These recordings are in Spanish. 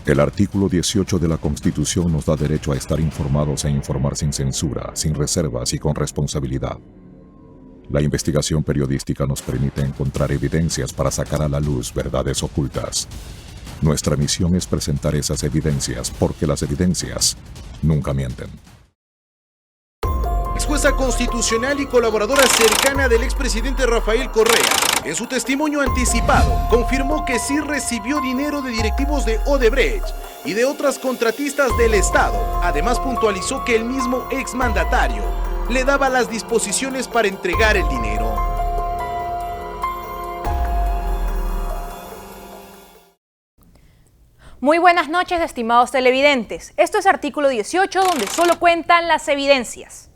El artículo 18 de la Constitución nos da derecho a estar informados e informar sin censura, sin reservas y con responsabilidad. La investigación periodística nos permite encontrar evidencias para sacar a la luz verdades ocultas. Nuestra misión es presentar esas evidencias porque las evidencias nunca mienten. Jueza constitucional y colaboradora cercana del expresidente Rafael Correa, en su testimonio anticipado, confirmó que sí recibió dinero de directivos de Odebrecht y de otras contratistas del Estado. Además, puntualizó que el mismo exmandatario le daba las disposiciones para entregar el dinero. Muy buenas noches, estimados televidentes. Esto es Artículo 18, donde solo cuentan las evidencias.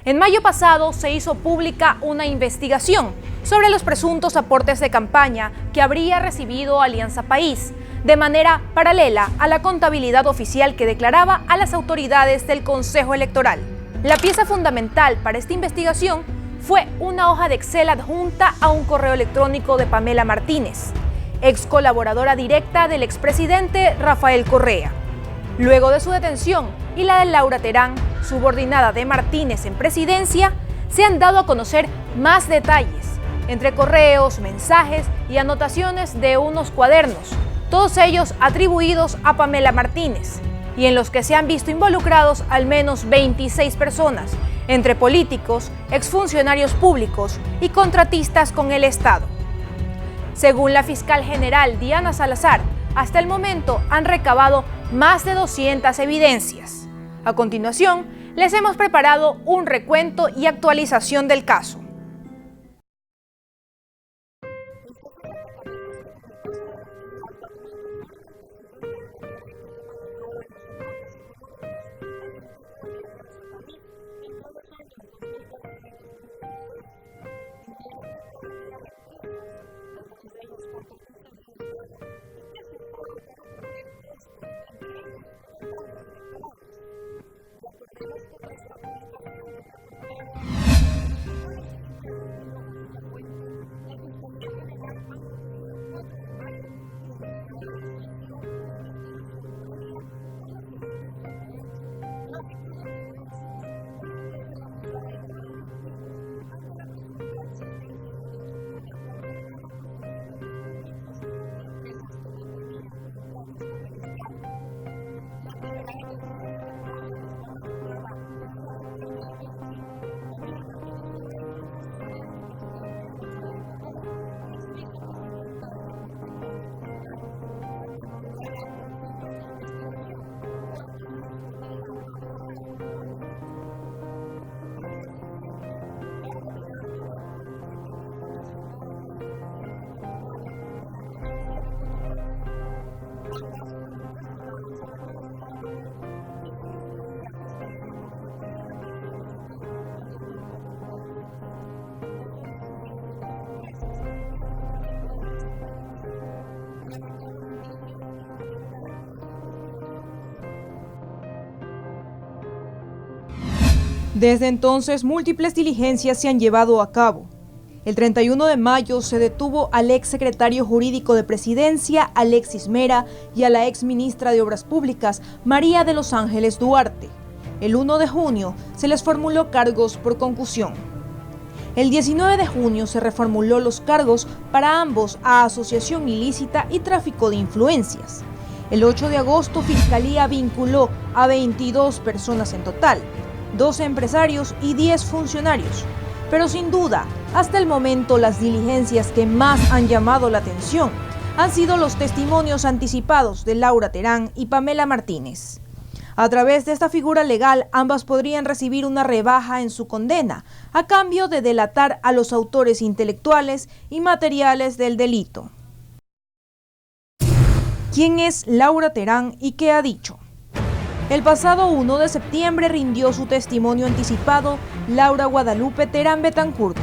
En mayo pasado se hizo pública una investigación sobre los presuntos aportes de campaña que habría recibido Alianza País, de manera paralela a la contabilidad oficial que declaraba a las autoridades del Consejo Electoral. La pieza fundamental para esta investigación fue una hoja de Excel adjunta a un correo electrónico de Pamela Martínez, ex colaboradora directa del expresidente Rafael Correa. Luego de su detención y la de Laura Terán, subordinada de Martínez en presidencia, se han dado a conocer más detalles, entre correos, mensajes y anotaciones de unos cuadernos, todos ellos atribuidos a Pamela Martínez, y en los que se han visto involucrados al menos 26 personas, entre políticos, exfuncionarios públicos y contratistas con el Estado. Según la fiscal general Diana Salazar, hasta el momento han recabado más de 200 evidencias. A continuación, les hemos preparado un recuento y actualización del caso. Desde entonces, múltiples diligencias se han llevado a cabo. El 31 de mayo se detuvo al ex secretario jurídico de Presidencia, Alexis Mera, y a la ex ministra de Obras Públicas, María de los Ángeles Duarte. El 1 de junio se les formuló cargos por concusión. El 19 de junio se reformuló los cargos para ambos a asociación ilícita y tráfico de influencias. El 8 de agosto, Fiscalía vinculó a 22 personas en total, 12 empresarios y 10 funcionarios. Pero sin duda, hasta el momento las diligencias que más han llamado la atención han sido los testimonios anticipados de Laura Terán y Pamela Martínez. A través de esta figura legal, ambas podrían recibir una rebaja en su condena, a cambio de delatar a los autores intelectuales y materiales del delito. ¿Quién es Laura Terán y qué ha dicho? El pasado 1 de septiembre rindió su testimonio anticipado Laura Guadalupe Terán Betancourt.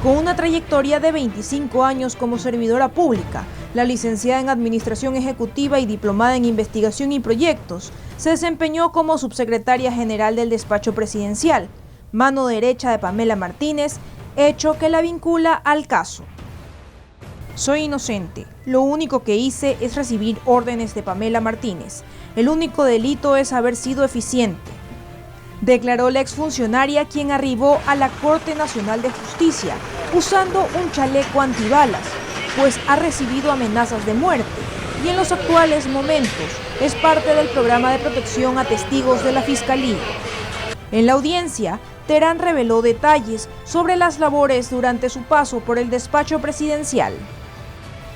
Con una trayectoria de 25 años como servidora pública, la licenciada en Administración Ejecutiva y diplomada en Investigación y Proyectos, se desempeñó como subsecretaria general del Despacho Presidencial, mano derecha de Pamela Martínez, hecho que la vincula al caso. Soy inocente. Lo único que hice es recibir órdenes de Pamela Martínez. El único delito es haber sido eficiente, declaró la exfuncionaria, quien arribó a la Corte Nacional de Justicia usando un chaleco antibalas, pues ha recibido amenazas de muerte y en los actuales momentos es parte del programa de protección a testigos de la Fiscalía. En la audiencia, Terán reveló detalles sobre las labores durante su paso por el despacho presidencial.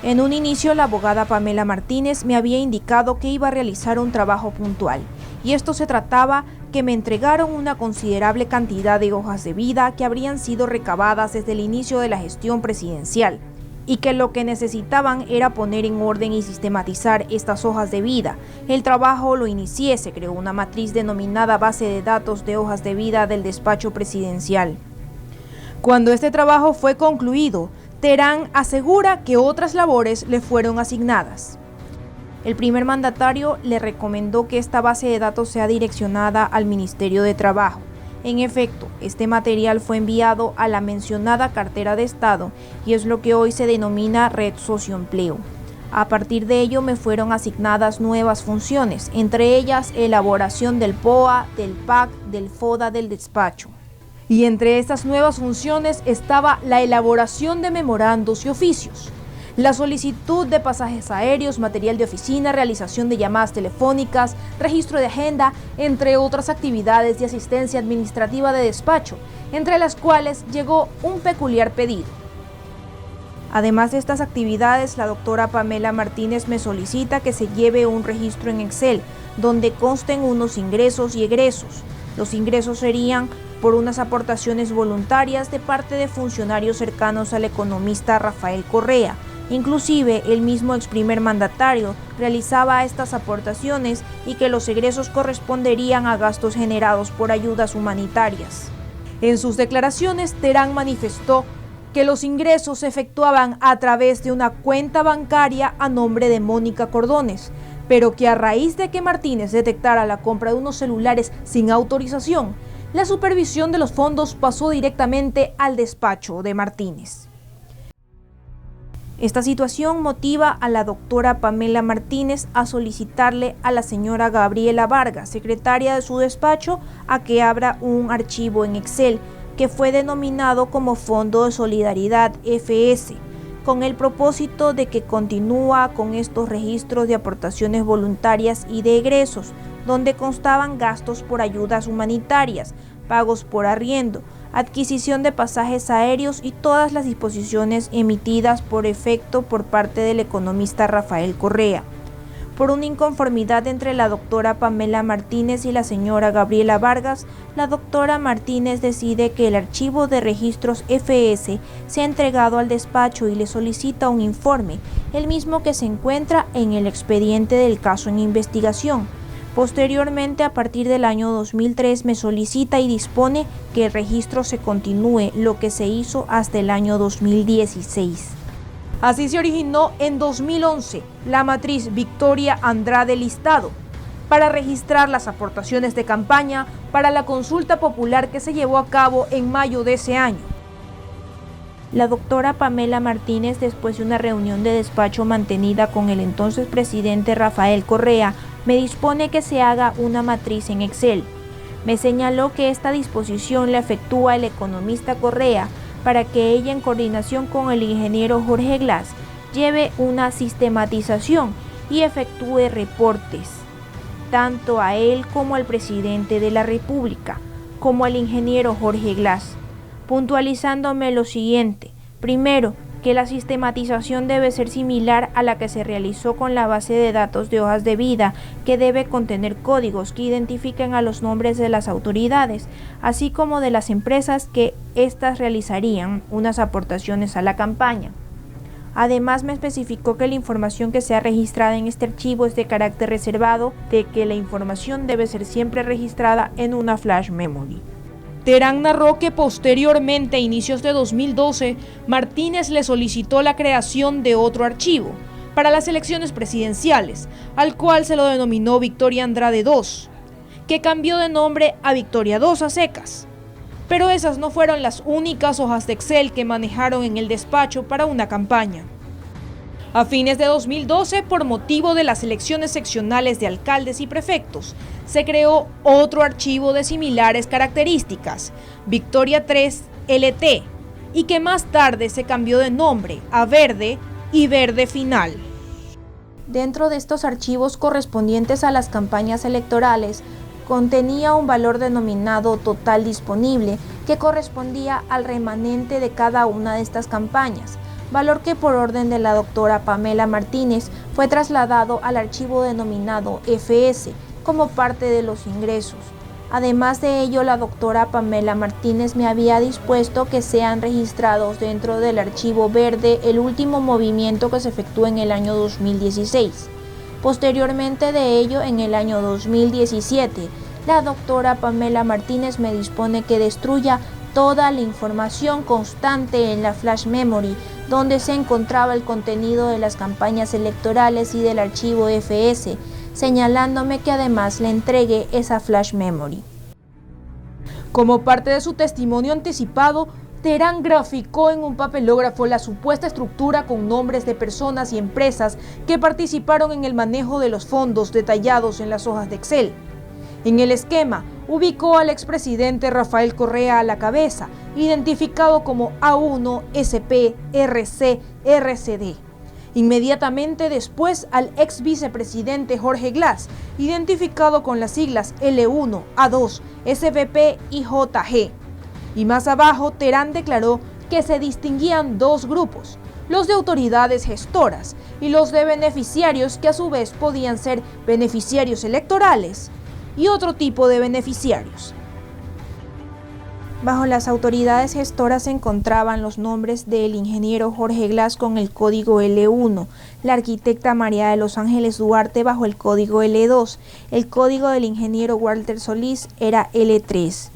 En un inicio, la abogada Pamela Martínez me había indicado que iba a realizar un trabajo puntual, y esto se trataba que me entregaron una considerable cantidad de hojas de vida que habrían sido recabadas desde el inicio de la gestión presidencial, y que lo que necesitaban era poner en orden y sistematizar estas hojas de vida. El trabajo lo inicié, se creó una matriz denominada Base de Datos de Hojas de Vida del Despacho Presidencial. Cuando este trabajo fue concluido, Terán asegura que otras labores le fueron asignadas. El primer mandatario le recomendó que esta base de datos sea direccionada al Ministerio de Trabajo. En efecto, este material fue enviado a la mencionada cartera de Estado y es lo que hoy se denomina Red Socioempleo. A partir de ello me fueron asignadas nuevas funciones, entre ellas elaboración del POA, del PAC, del FODA del despacho. Y entre estas nuevas funciones estaba la elaboración de memorandos y oficios, la solicitud de pasajes aéreos, material de oficina, realización de llamadas telefónicas, registro de agenda, entre otras actividades de asistencia administrativa de despacho, entre las cuales llegó un peculiar pedido. Además de estas actividades, la doctora Pamela Martínez me solicita que se lleve un registro en Excel, donde consten unos ingresos y egresos. Los ingresos serían por unas aportaciones voluntarias de parte de funcionarios cercanos al economista Rafael Correa. Inclusive, el mismo ex primer mandatario realizaba estas aportaciones y que los egresos corresponderían a gastos generados por ayudas humanitarias. En sus declaraciones, Terán manifestó que los ingresos se efectuaban a través de una cuenta bancaria a nombre de Mónica Cordones, pero que a raíz de que Martínez detectara la compra de unos celulares sin autorización, la supervisión de los fondos pasó directamente al despacho de Martínez. Esta situación motiva a la doctora Pamela Martínez a solicitarle a la señora Gabriela Vargas, secretaria de su despacho, a que abra un archivo en Excel que fue denominado como Fondo de Solidaridad FS, con el propósito de que continúa con estos registros de aportaciones voluntarias y de egresos, donde constaban gastos por ayudas humanitarias, pagos por arriendo, adquisición de pasajes aéreos y todas las disposiciones emitidas por efecto por parte del economista Rafael Correa. Por una inconformidad entre la doctora Pamela Martínez y la señora Gabriela Vargas, la doctora Martínez decide que el archivo de registros FS sea entregado al despacho y le solicita un informe, el mismo que se encuentra en el expediente del caso en investigación. Posteriormente, a partir del año 2003, me solicita y dispone que el registro se continúe, lo que se hizo hasta el año 2016. Así se originó en 2011 la matriz Victoria Andrade Listado para registrar las aportaciones de campaña para la consulta popular que se llevó a cabo en mayo de ese año. La doctora Pamela Martínez, después de una reunión de despacho mantenida con el entonces presidente Rafael Correa, me dispone que se haga una matriz en Excel. Me señaló que esta disposición le efectúa el economista Correa para que ella, en coordinación con el ingeniero Jorge Glass, lleve una sistematización y efectúe reportes, tanto a él como al presidente de la República, como al ingeniero Jorge Glass, puntualizándome lo siguiente. Primero, que la sistematización debe ser similar a la que se realizó con la base de datos de hojas de vida, que debe contener códigos que identifiquen a los nombres de las autoridades, así como de las empresas que éstas realizarían unas aportaciones a la campaña. Además, me especificó que la información que sea registrada en este archivo es de carácter reservado, de que la información debe ser siempre registrada en una flash memory. Terán narró que posteriormente, a inicios de 2012, Martínez le solicitó la creación de otro archivo para las elecciones presidenciales, al cual se lo denominó Victoria Andrade II, que cambió de nombre a Victoria II a secas. Pero esas no fueron las únicas hojas de Excel que manejaron en el despacho para una campaña. A fines de 2012, por motivo de las elecciones seccionales de alcaldes y prefectos, se creó otro archivo de similares características, Victoria 3 LT, y que más tarde se cambió de nombre a Verde y Verde Final. Dentro de estos archivos correspondientes a las campañas electorales, contenía un valor denominado total disponible que correspondía al remanente de cada una de estas campañas, valor que por orden de la doctora Pamela Martínez fue trasladado al archivo denominado FS como parte de los ingresos. Además de ello, la doctora Pamela Martínez me había dispuesto que sean registrados dentro del archivo verde el último movimiento que se efectuó en el año 2016. Posteriormente de ello, en el año 2017, la doctora Pamela Martínez me dispone que destruya toda la información constante en la flash memory, donde se encontraba el contenido de las campañas electorales y del archivo FS, señalándome que además le entregue esa flash memory. Como parte de su testimonio anticipado, Terán graficó en un papelógrafo la supuesta estructura con nombres de personas y empresas que participaron en el manejo de los fondos detallados en las hojas de Excel. En el esquema, ubicó al expresidente Rafael Correa a la cabeza, identificado como A1 SP RC RCD. Inmediatamente después al ex vicepresidente Jorge Glass, identificado con las siglas L1, A2, SVP y JG. Y más abajo, Terán declaró que se distinguían dos grupos, los de autoridades gestoras y los de beneficiarios, que a su vez podían ser beneficiarios electorales y otro tipo de beneficiarios. Bajo las autoridades gestoras se encontraban los nombres del ingeniero Jorge Glass con el código L1, la arquitecta María de los Ángeles Duarte bajo el código L2, el código del ingeniero Walter Solís era L3.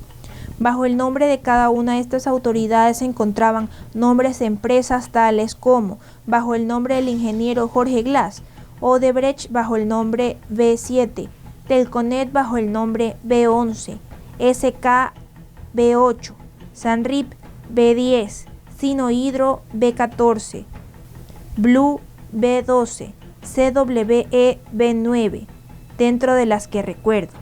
Bajo el nombre de cada una de estas autoridades se encontraban nombres de empresas tales como, bajo el nombre del ingeniero Jorge Glass, Odebrecht bajo el nombre B7, Telconet bajo el nombre B11, SK B8, Sanrip B10, Sinohydro B14, Blue B12, CWE B9, dentro de las que recuerdo.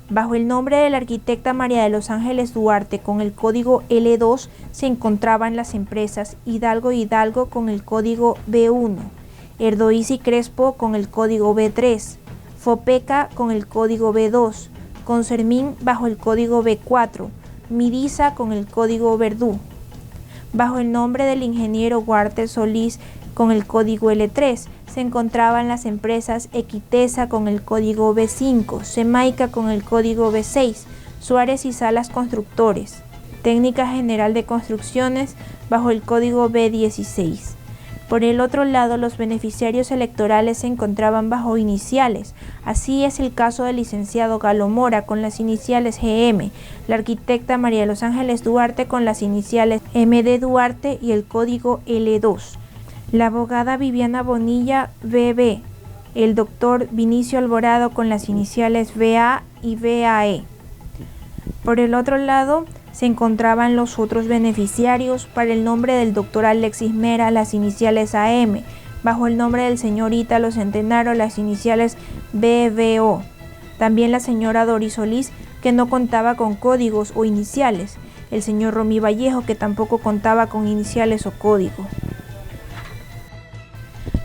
Bajo el nombre de la arquitecta María de los Ángeles Duarte con el código L2 se encontraban las empresas Hidalgo con el código B1, Erdoisi Crespo con el código B3, Fopeca con el código B2, Consermin bajo el código B4, Midisa con el código Verdú. Bajo el nombre del ingeniero Walter Solís con el código L3 se encontraban las empresas Equitesa con el código B5, Semaica con el código B6, Suárez y Salas Constructores, Técnica General de Construcciones bajo el código B16. Por el otro lado, los beneficiarios electorales se encontraban bajo iniciales. Así es el caso del licenciado Galo Mora con las iniciales GM, la arquitecta María de los Ángeles Duarte con las iniciales MD Duarte y el código L2, la abogada Viviana Bonilla BB, el doctor Vinicio Alvarado con las iniciales VA y VAE. Por el otro lado, se encontraban los otros beneficiarios. Para el nombre del doctor Alexis Mera, las iniciales AM, bajo el nombre del señor Ítalo Centenaro, las iniciales BBO. También la señora Doris Solís, que no contaba con códigos o iniciales, el señor Romí Vallejo, que tampoco contaba con iniciales o código.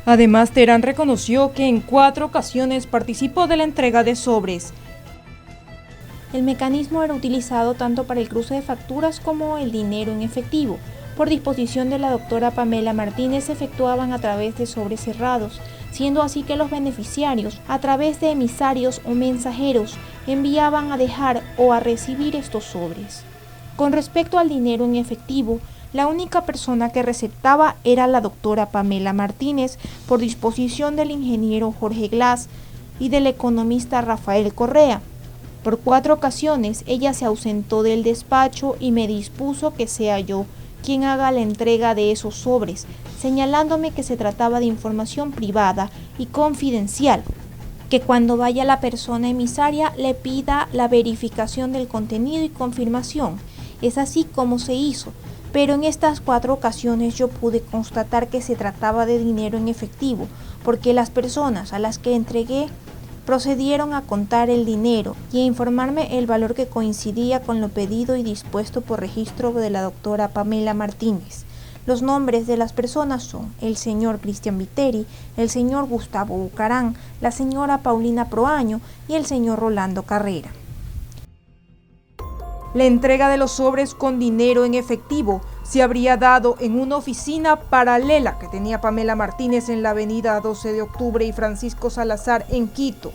Además, Terán reconoció que en 4 ocasiones participó de la entrega de sobres. El mecanismo era utilizado tanto para el cruce de facturas como el dinero en efectivo. Por disposición de la doctora Pamela Martínez se efectuaban a través de sobres cerrados, siendo así que los beneficiarios, a través de emisarios o mensajeros, enviaban a dejar o a recibir estos sobres. Con respecto al dinero en efectivo, la única persona que receptaba era la doctora Pamela Martínez, por disposición del ingeniero Jorge Glass y del economista Rafael Correa. Por 4 ocasiones ella se ausentó del despacho y me dispuso que sea yo quien haga la entrega de esos sobres, señalándome que se trataba de información privada y confidencial, que cuando vaya la persona emisaria le pida la verificación del contenido y confirmación. Es así como se hizo. pero en estas 4 ocasiones yo pude constatar que se trataba de dinero en efectivo, porque las personas a las que entregué procedieron a contar el dinero y a informarme el valor que coincidía con lo pedido y dispuesto por registro de la doctora Pamela Martínez. Los nombres de las personas son el señor Cristian Viteri, el señor Gustavo Bucarán, la señora Paulina Proaño y el señor Rolando Carrera. La entrega de los sobres con dinero en efectivo se habría dado en una oficina paralela que tenía Pamela Martínez en la avenida 12 de octubre y Francisco Salazar en Quito.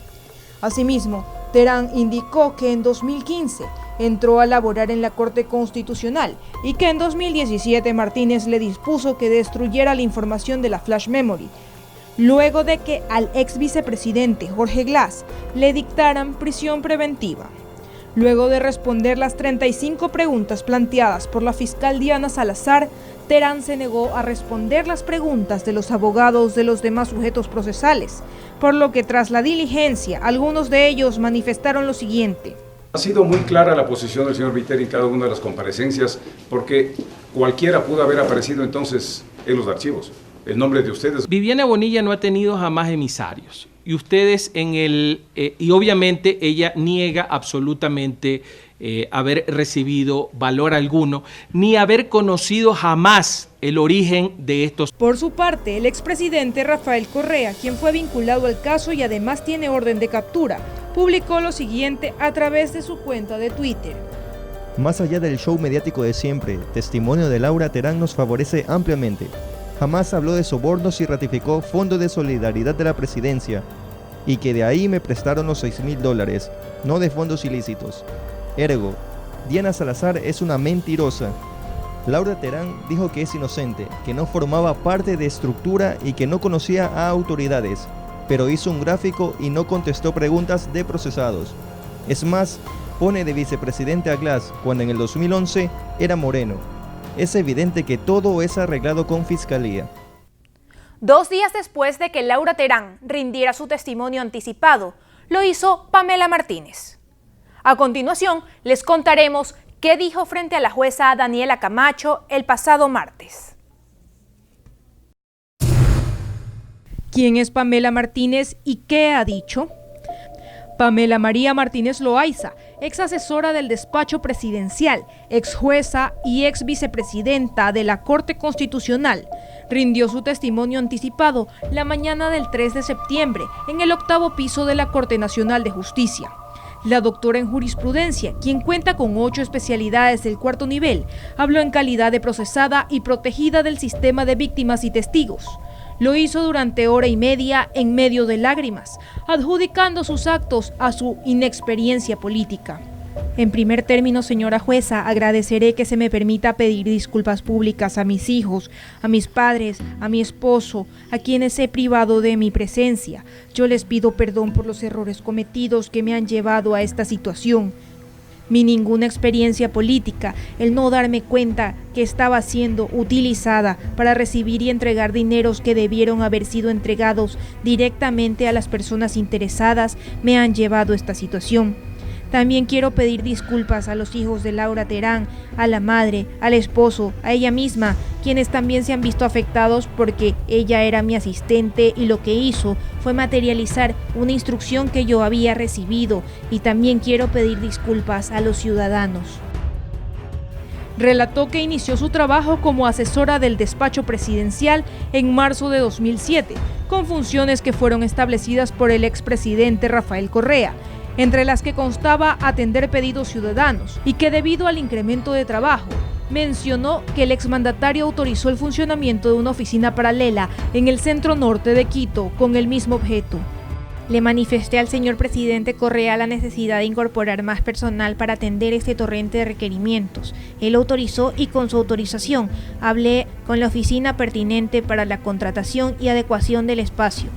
Asimismo, Terán indicó que en 2015 entró a laborar en la Corte Constitucional y que en 2017 Martínez le dispuso que destruyera la información de la flash memory, luego de que al ex vicepresidente Jorge Glass le dictaran prisión preventiva. Luego de responder las 35 preguntas planteadas por la fiscal Diana Salazar, Terán se negó a responder las preguntas de los abogados de los demás sujetos procesales, por lo que tras la diligencia, algunos de ellos manifestaron lo siguiente. Ha sido muy clara la posición del señor Viteri en cada una de las comparecencias, porque cualquiera pudo haber aparecido entonces en los archivos. El nombre de ustedes. Viviana Bonilla no ha tenido jamás emisarios. Y ustedes y obviamente ella niega absolutamente haber recibido valor alguno, ni haber conocido jamás el origen de estos. Por su parte, el expresidente Rafael Correa, quien fue vinculado al caso y además tiene orden de captura, publicó lo siguiente a través de su cuenta de Twitter. Más allá del show mediático de siempre, testimonio de Laura Terán nos favorece ampliamente. Jamás habló de sobornos y ratificó Fondo de Solidaridad de la Presidencia, y que de ahí me prestaron los $6.000, no de fondos ilícitos. Ergo, Diana Salazar es una mentirosa. Laura Terán dijo que es inocente, que no formaba parte de estructura y que no conocía a autoridades, pero hizo un gráfico y no contestó preguntas de procesados. Es más, pone de vicepresidente a Glass cuando en el 2011 era Moreno. Es evidente que todo es arreglado con fiscalía. 2 días después de que Laura Terán rindiera su testimonio anticipado, lo hizo Pamela Martínez. A continuación, les contaremos qué dijo frente a la jueza Daniela Camacho el pasado martes. ¿Quién es Pamela Martínez y qué ha dicho? Pamela María Martínez Loaiza, ex asesora del despacho presidencial, ex jueza y ex vicepresidenta de la Corte Constitucional, rindió su testimonio anticipado la mañana del 3 de septiembre en el 8º piso de la Corte Nacional de Justicia. La doctora en jurisprudencia, quien cuenta con 8 especialidades del 4º nivel, habló en calidad de procesada y protegida del sistema de víctimas y testigos. Lo hizo durante hora y media en medio de lágrimas, adjudicando sus actos a su inexperiencia política. En primer término, señora jueza, agradeceré que se me permita pedir disculpas públicas a mis hijos, a mis padres, a mi esposo, a quienes he privado de mi presencia. Yo les pido perdón por los errores cometidos que me han llevado a esta situación. Mi ninguna experiencia política, el no darme cuenta que estaba siendo utilizada para recibir y entregar dineros que debieron haber sido entregados directamente a las personas interesadas, me han llevado a esta situación. También quiero pedir disculpas a los hijos de Laura Terán, a la madre, al esposo, a ella misma, quienes también se han visto afectados porque ella era mi asistente y lo que hizo fue materializar una instrucción que yo había recibido, y también quiero pedir disculpas a los ciudadanos. Relató que inició su trabajo como asesora del despacho presidencial en marzo de 2007, con funciones que fueron establecidas por el expresidente Rafael Correa, entre las que constaba atender pedidos ciudadanos, y que debido al incremento de trabajo, mencionó que el exmandatario autorizó el funcionamiento de una oficina paralela en el centro norte de Quito con el mismo objeto. Le manifesté al señor presidente Correa la necesidad de incorporar más personal para atender este torrente de requerimientos. Él autorizó y con su autorización hablé con la oficina pertinente para la contratación y adecuación del espacio.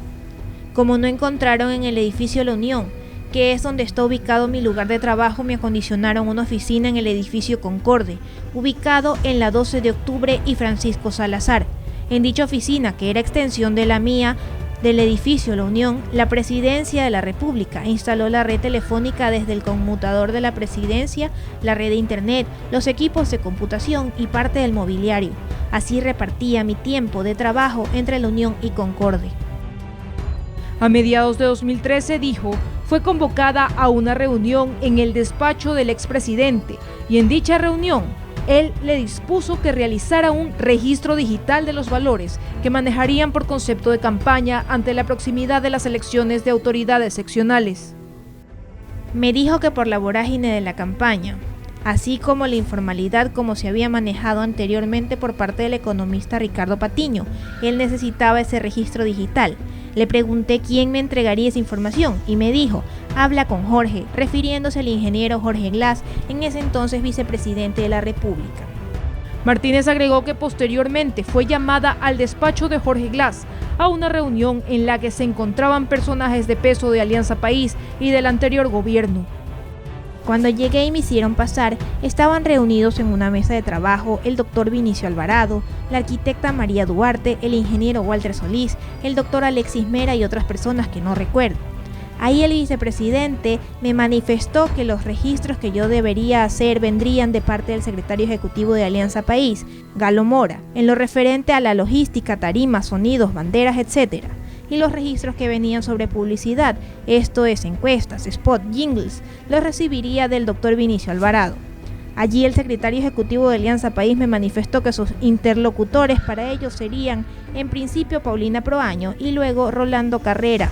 Como no encontraron en el edificio La Unión, que es donde está ubicado mi lugar de trabajo, me acondicionaron una oficina en el edificio Concorde, ubicado en la 12 de octubre y Francisco Salazar. En dicha oficina, que era extensión de la mía, del edificio La Unión, la Presidencia de la República instaló la red telefónica desde el conmutador de la Presidencia, la red de Internet, los equipos de computación y parte del mobiliario. Así repartía mi tiempo de trabajo entre La Unión y Concorde. A mediados de 2013, dijo, fue convocada a una reunión en el despacho del expresidente y en dicha reunión, él le dispuso que realizara un registro digital de los valores que manejarían por concepto de campaña ante la proximidad de las elecciones de autoridades seccionales. Me dijo que por la vorágine de la campaña, así como la informalidad como se había manejado anteriormente por parte del economista Ricardo Patiño, él necesitaba ese registro digital. Le pregunté quién me entregaría esa información y me dijo, habla con Jorge, refiriéndose al ingeniero Jorge Glass, en ese entonces vicepresidente de la República. Martínez agregó que posteriormente fue llamada al despacho de Jorge Glass a una reunión en la que se encontraban personajes de peso de Alianza País y del anterior gobierno. Cuando llegué y me hicieron pasar, estaban reunidos en una mesa de trabajo el doctor Vinicio Alvarado, la arquitecta María Duarte, el ingeniero Walter Solís, el doctor Alexis Mera y otras personas que no recuerdo. Ahí el vicepresidente me manifestó que los registros que yo debería hacer vendrían de parte del secretario ejecutivo de Alianza País, Galo Mora, en lo referente a la logística, tarimas, sonidos, banderas, etc. Y los registros que venían sobre publicidad, esto es encuestas, spot, jingles, los recibiría del doctor Vinicio Alvarado. Allí el secretario ejecutivo de Alianza País me manifestó que sus interlocutores para ellos serían, en principio, Paulina Proaño y luego Rolando Carrera.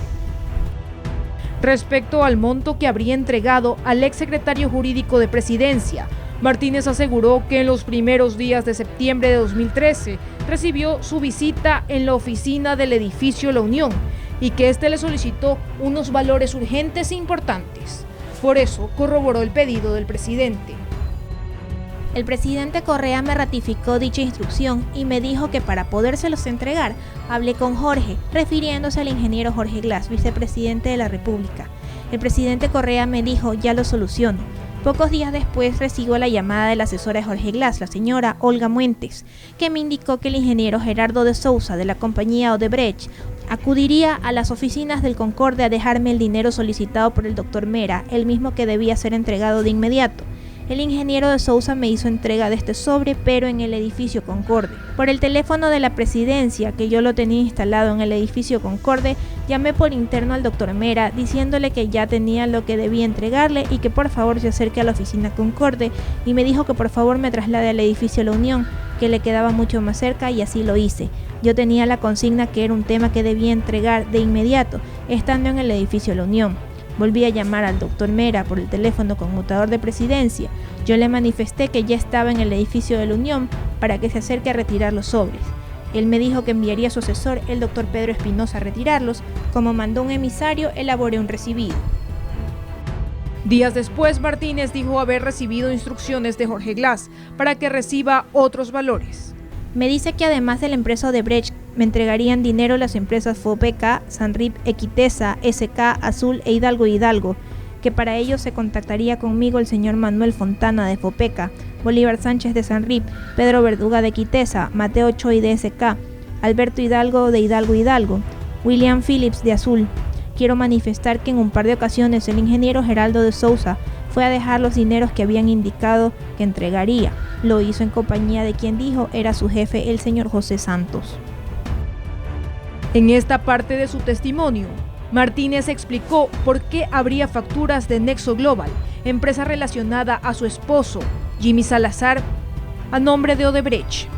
Respecto al monto que habría entregado al exsecretario jurídico de Presidencia, Martínez aseguró que en los primeros días de septiembre de 2013 recibió su visita en la oficina del edificio La Unión y que éste le solicitó unos valores urgentes e importantes. Por eso corroboró el pedido del presidente. El presidente Correa me ratificó dicha instrucción y me dijo que para podérselos entregar, hablé con Jorge, refiriéndose al ingeniero Jorge Glass, vicepresidente de la República. El presidente Correa me dijo, ya lo soluciono. Pocos días después recibo la llamada de la asesora de Jorge Glass, la señora Olga Muentes, que me indicó que el ingeniero Gerardo de Sousa de la compañía Odebrecht acudiría a las oficinas del Concorde a dejarme el dinero solicitado por el doctor Mera, el mismo que debía ser entregado de inmediato. El ingeniero de Sousa me hizo entrega de este sobre, pero en el edificio Concorde. Por el teléfono de la presidencia, que yo lo tenía instalado en el edificio Concorde, llamé por interno al doctor Mera, diciéndole que ya tenía lo que debía entregarle y que por favor se acerque a la oficina Concorde, y me dijo que por favor me traslade al edificio La Unión, que le quedaba mucho más cerca, y así lo hice. Yo tenía la consigna que era un tema que debía entregar de inmediato, estando en el edificio La Unión. Volví a llamar al doctor Mera por el teléfono conmutador de Presidencia. Yo le manifesté que ya estaba en el edificio de La Unión para que se acerque a retirar los sobres. Él me dijo que enviaría a su asesor, el doctor Pedro Espinosa, a retirarlos. Como mandó un emisario, elaboré un recibido. Días después, Martínez dijo haber recibido instrucciones de Jorge Glass para que reciba otros valores. Me dice que además de la empresa Odebrecht, me entregarían dinero las empresas Fopeca, Sanrip, Equitesa, SK, Azul e Hidalgo, que para ello se contactaría conmigo el señor Manuel Fontana de Fopeca, Bolívar Sánchez de Sanrip, Pedro Verduga de Equitesa, Mateo Choi de SK, Alberto Hidalgo de Hidalgo, William Phillips de Azul. Quiero manifestar que en un par de ocasiones el ingeniero Geraldo de Sousa fue a dejar los dineros que habían indicado que entregaría. Lo hizo en compañía de quien dijo era su jefe, el señor José Santos. En esta parte de su testimonio, Martínez explicó por qué habría facturas de Nexo Global, empresa relacionada a su esposo, Jimmy Salazar, a nombre de Odebrecht.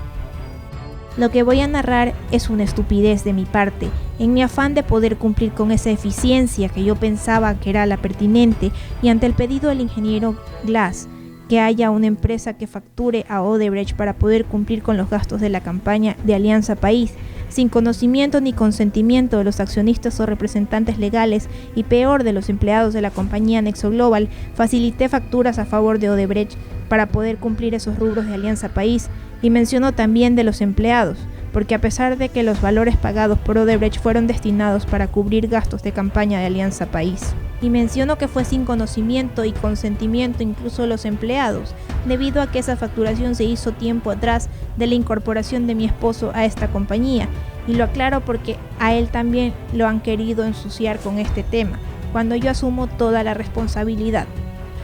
Lo que voy a narrar es una estupidez de mi parte, en mi afán de poder cumplir con esa eficiencia que yo pensaba que era la pertinente y ante el pedido del ingeniero Glass, que haya una empresa que facture a Odebrecht para poder cumplir con los gastos de la campaña de Alianza País, sin conocimiento ni consentimiento de los accionistas o representantes legales y peor de los empleados de la compañía Nexo Global, facilité facturas a favor de Odebrecht para poder cumplir esos rubros de Alianza País y menciono también de los empleados, porque a pesar de que los valores pagados por Odebrecht fueron destinados para cubrir gastos de campaña de Alianza País. Y menciono que fue sin conocimiento y consentimiento incluso de los empleados, debido a que esa facturación se hizo tiempo atrás de la incorporación de mi esposo a esta compañía, Y lo aclaro porque a él también lo han querido ensuciar con este tema, cuando yo asumo toda la responsabilidad.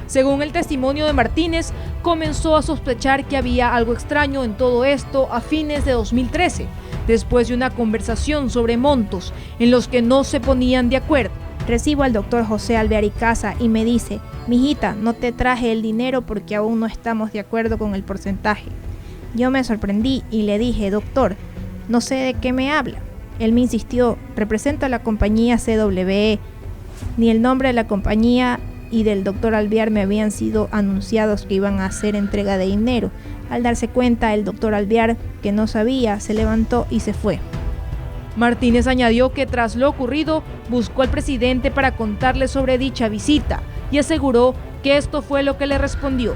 Según el testimonio de Martínez, comenzó a sospechar que había algo extraño en todo esto a fines de 2013, después de una conversación sobre montos en los que no se ponían de acuerdo. Recibo al doctor José Alvear y Casa y me dice: mijita, no te traje el dinero porque aún no estamos de acuerdo con el porcentaje. Yo me sorprendí y le dije: doctor, no sé de qué me habla. Él me insistió: represento a la compañía CWE. Ni el nombre de la compañía y del doctor Alvear me habían sido anunciados que iban a hacer entrega de dinero. Al darse cuenta, el doctor Alvear, que no sabía, se levantó y se fue. Martínez añadió que tras lo ocurrido, buscó al presidente para contarle sobre dicha visita y aseguró que esto fue lo que le respondió.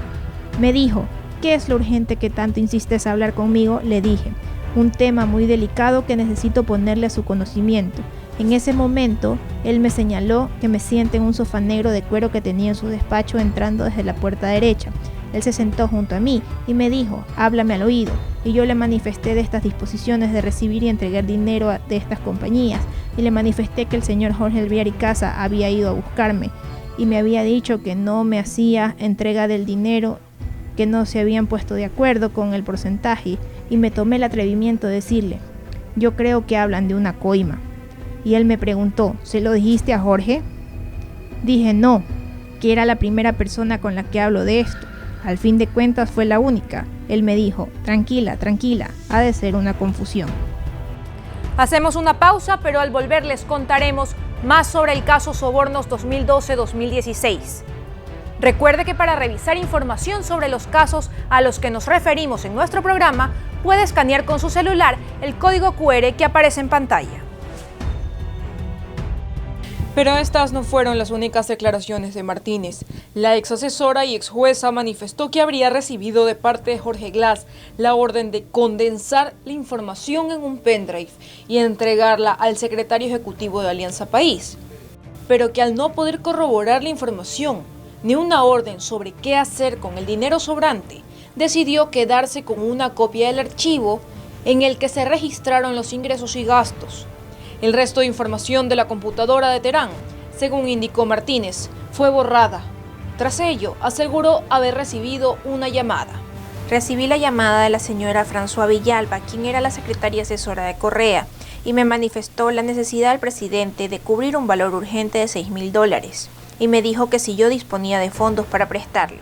Me dijo: ¿qué es lo urgente que tanto insistes a hablar conmigo? Le dije: un tema muy delicado que necesito ponerle a su conocimiento. En ese momento, él me señaló que me siente en un sofá negro de cuero que tenía en su despacho entrando desde la puerta derecha. Él se sentó junto a mí y me dijo: háblame al oído. Y yo le manifesté de estas disposiciones de recibir y entregar dinero de estas compañías. Y le manifesté que el señor Jorge Alvear y Casa había ido a buscarme y me había dicho que no me hacía entrega del dinero, que no se habían puesto de acuerdo con el porcentaje. Y me tomé el atrevimiento de decirle: yo creo que hablan de una coima. Y él me preguntó: ¿se lo dijiste a Jorge? Dije no, que era la primera persona con la que hablo de esto. Al fin de cuentas fue la única. Él me dijo: tranquila, tranquila, ha de ser una confusión. Hacemos una pausa, pero al volver les contaremos más sobre el caso Sobornos 2012-2016. Recuerde que para revisar información sobre los casos a los que nos referimos en nuestro programa, puede escanear con su celular el código QR que aparece en pantalla. Pero estas no fueron las únicas declaraciones de Martínez. La ex asesora y ex jueza manifestó que habría recibido de parte de Jorge Glass la orden de condensar la información en un pendrive y entregarla al secretario ejecutivo de Alianza País, pero que al no poder corroborar la información ni una orden sobre qué hacer con el dinero sobrante, decidió quedarse con una copia del archivo en el que se registraron los ingresos y gastos. El resto de información de la computadora de Terán, según indicó Martínez, fue borrada. Tras ello, aseguró haber recibido una llamada. Recibí la llamada de la señora François Villalba, quien era la secretaria asesora de Correa, y me manifestó la necesidad del presidente de cubrir un valor urgente de $6.000, y me dijo que si yo disponía de fondos para prestarlo.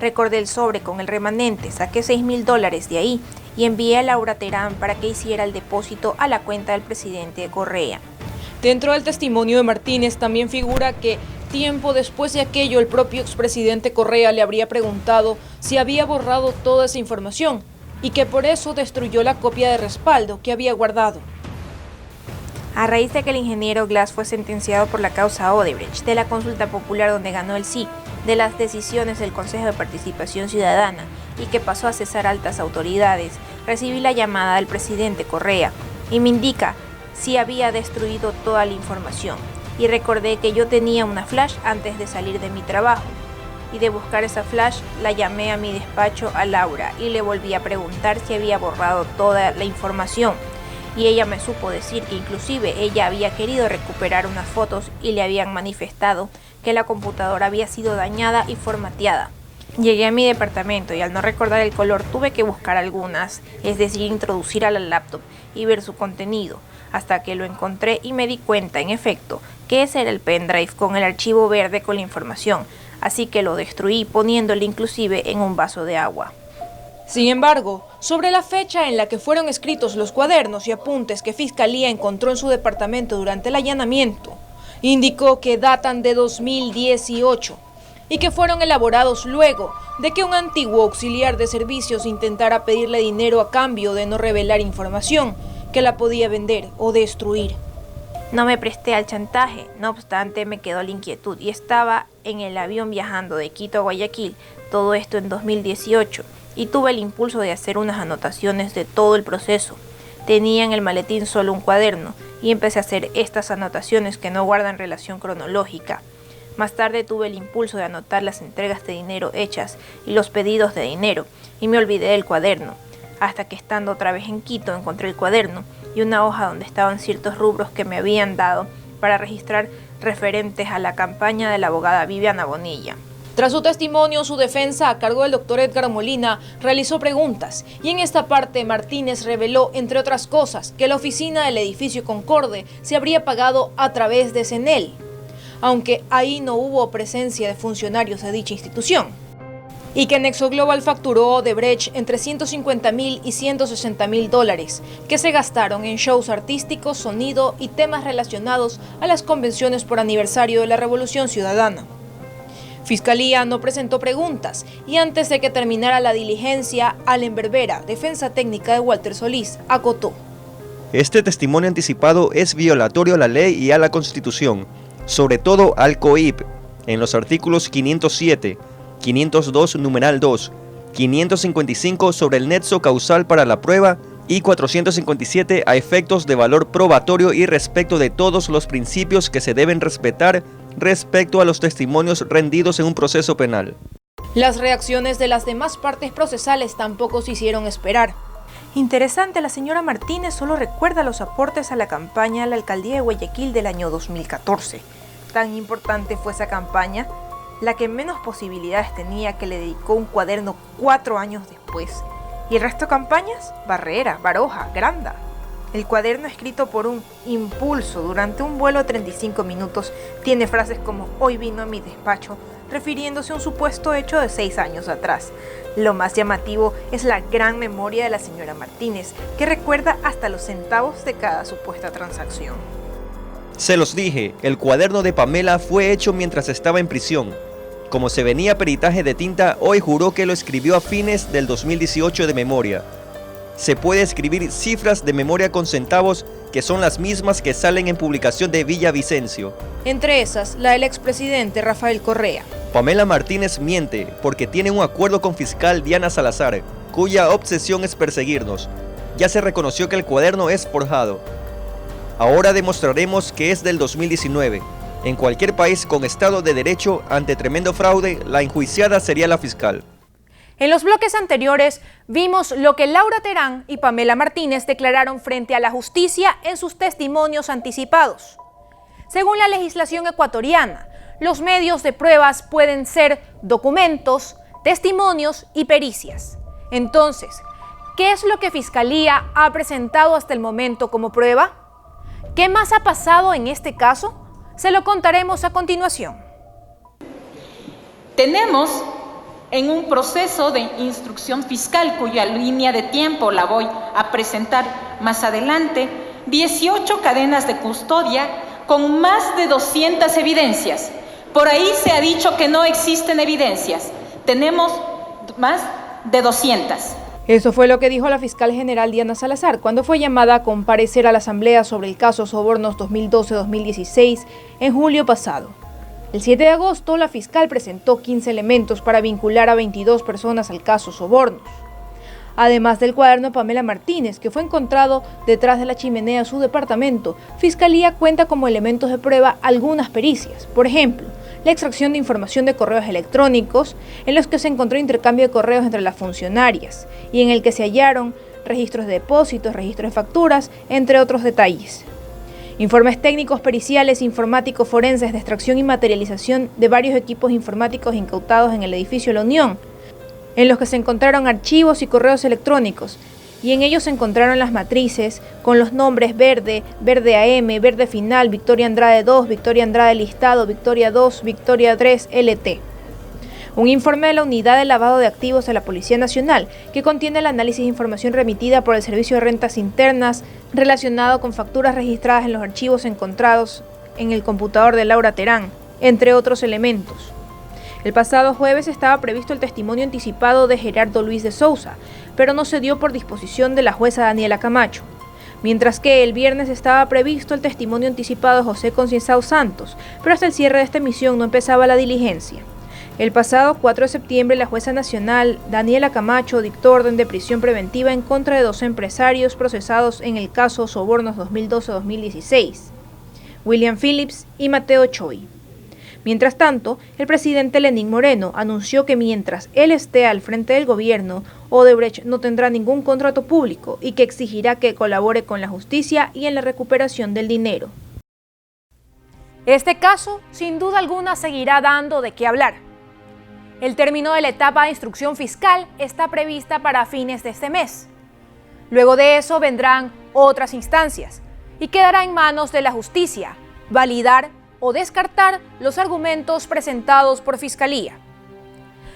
Recordé el sobre con el remanente, saqué $6.000 de ahí y envié a Laura Terán para que hiciera el depósito a la cuenta del presidente de Correa. Dentro del testimonio de Martínez también figura que tiempo después de aquello el propio expresidente Correa le habría preguntado si había borrado toda esa información y que por eso destruyó la copia de respaldo que había guardado. A raíz de que el ingeniero Glass fue sentenciado por la causa Odebrecht, de la consulta popular donde ganó el sí, de las decisiones del Consejo de Participación Ciudadana y que pasó a cesar altas autoridades, recibí la llamada del presidente Correa y me indica si había destruido toda la información. Y recordé que yo tenía una flash antes de salir de mi trabajo. Y de buscar esa flash, la llamé a mi despacho a Laura y le volví a preguntar si había borrado toda la información. Y ella me supo decir que inclusive ella había querido recuperar unas fotos y le habían manifestado que la computadora había sido dañada y formateada. Llegué a mi departamento y al no recordar el color tuve que buscar algunas, es decir, introducir a la laptop y ver su contenido, hasta que lo encontré y me di cuenta, en efecto, que ese era el pendrive con el archivo verde con la información, así que lo destruí poniéndole inclusive en un vaso de agua. Sin embargo, sobre la fecha en la que fueron escritos los cuadernos y apuntes que Fiscalía encontró en su departamento durante el allanamiento, indicó que datan de 2018 y que fueron elaborados luego de que un antiguo auxiliar de servicios intentara pedirle dinero a cambio de no revelar información que la podía vender o destruir. No me presté al chantaje, no obstante me quedó la inquietud y estaba en el avión viajando de Quito a Guayaquil, todo esto en 2018, y tuve el impulso de hacer unas anotaciones de todo el proceso. Tenía en el maletín solo un cuaderno y empecé a hacer estas anotaciones que no guardan relación cronológica. Más tarde tuve el impulso de anotar las entregas de dinero hechas y los pedidos de dinero y me olvidé del cuaderno, hasta que estando otra vez en Quito encontré el cuaderno y una hoja donde estaban ciertos rubros que me habían dado para registrar referentes a la campaña de la abogada Viviana Bonilla. Tras su testimonio, su defensa, a cargo del doctor Edgar Molina, realizó preguntas y en esta parte Martínez reveló, entre otras cosas, que la oficina del edificio Concorde se habría pagado a través de CENEL, aunque ahí no hubo presencia de funcionarios de dicha institución, y que Nexo Global facturó a Odebrecht entre $150,000 y $160,000 que se gastaron en shows artísticos, sonido y temas relacionados a las convenciones por aniversario de la Revolución Ciudadana. Fiscalía no presentó preguntas y antes de que terminara la diligencia, Allen Berbera, defensa técnica de Walter Solís, acotó: Este testimonio anticipado es violatorio a la ley y a la Constitución, sobre todo al COIP, en los artículos 507, 502 numeral 2, 555 sobre el nexo causal para la prueba y 457 a efectos de valor probatorio y respecto de todos los principios que se deben respetar respecto a los testimonios rendidos en un proceso penal. Las reacciones de las demás partes procesales tampoco se hicieron esperar. Interesante, la señora Martínez solo recuerda los aportes a la campaña a la alcaldía de Guayaquil del año 2014. Tan importante fue esa campaña, la que menos posibilidades tenía, que le dedicó un cuaderno 4 años después. ¿Y el resto de campañas? Barrera, Baroja, Granda. El cuaderno, escrito por un impulso durante un vuelo de 35 minutos, tiene frases como "hoy vino a mi despacho", refiriéndose a un supuesto hecho de 6 años atrás. Lo más llamativo es la gran memoria de la señora Martínez, que recuerda hasta los centavos de cada supuesta transacción. Se los dije, el cuaderno de Pamela fue hecho mientras estaba en prisión. Como se venía peritaje de tinta, hoy juró que lo escribió a fines del 2018 de memoria. Se puede escribir cifras de memoria con centavos, que son las mismas que salen en publicación de Villavicencio. Entre esas, la del expresidente Rafael Correa. Pamela Martínez miente porque tiene un acuerdo con fiscal Diana Salazar, cuya obsesión es perseguirnos. Ya se reconoció que el cuaderno es forjado. Ahora demostraremos que es del 2019. En cualquier país con Estado de Derecho, ante tremendo fraude, la enjuiciada sería la fiscal. En los bloques anteriores vimos lo que Laura Terán y Pamela Martínez declararon frente a la justicia en sus testimonios anticipados. Según la legislación ecuatoriana, los medios de pruebas pueden ser documentos, testimonios y pericias. Entonces, ¿qué es lo que Fiscalía ha presentado hasta el momento como prueba? ¿Qué más ha pasado en este caso? Se lo contaremos a continuación. Tenemos en un proceso de instrucción fiscal, cuya línea de tiempo la voy a presentar más adelante, 18 cadenas de custodia con más de 200 evidencias. Por ahí se ha dicho que no existen evidencias. Tenemos más de 200. Eso fue lo que dijo la fiscal general Diana Salazar cuando fue llamada a comparecer a la Asamblea sobre el caso Sobornos 2012-2016 en julio pasado. El 7 de agosto, la fiscal presentó 15 elementos para vincular a 22 personas al caso Sobornos. Además del cuaderno de Pamela Martínez, que fue encontrado detrás de la chimenea de su departamento, Fiscalía cuenta como elementos de prueba algunas pericias. Por ejemplo, la extracción de información de correos electrónicos, en los que se encontró intercambio de correos entre las funcionarias, y en el que se hallaron registros de depósitos, registros de facturas, entre otros detalles. Informes técnicos, periciales, informáticos, forenses de extracción y materialización de varios equipos informáticos incautados en el edificio La Unión, en los que se encontraron archivos y correos electrónicos, y en ellos se encontraron las matrices con los nombres Verde, Verde AM, Verde Final, Victoria Andrade 2, Victoria Andrade Listado, Victoria 2, Victoria 3, LT. Un informe de la Unidad de Lavado de Activos de la Policía Nacional, que contiene el análisis de información remitida por el Servicio de Rentas Internas relacionado con facturas registradas en los archivos encontrados en el computador de Laura Terán, entre otros elementos. El pasado jueves estaba previsto el testimonio anticipado de Gerardo Luis de Sousa, pero no se dio por disposición de la jueza Daniela Camacho. Mientras que el viernes estaba previsto el testimonio anticipado de José Concienzao Santos, pero hasta el cierre de esta emisión no empezaba la diligencia. El pasado 4 de septiembre, la jueza nacional Daniela Camacho dictó orden de prisión preventiva en contra de 2 empresarios procesados en el caso Sobornos 2012-2016, William Phillips y Mateo Choi. Mientras tanto, el presidente Lenín Moreno anunció que mientras él esté al frente del gobierno, Odebrecht no tendrá ningún contrato público y que exigirá que colabore con la justicia y en la recuperación del dinero. Este caso, sin duda alguna, seguirá dando de qué hablar. El término de la etapa de instrucción fiscal está prevista para fines de este mes. Luego de eso vendrán otras instancias y quedará en manos de la justicia validar o descartar los argumentos presentados por Fiscalía.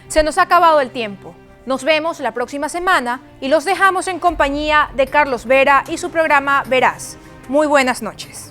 Se nos ha acabado el tiempo. Nos vemos la próxima semana y los dejamos en compañía de Carlos Vera y su programa Veraz. Muy buenas noches.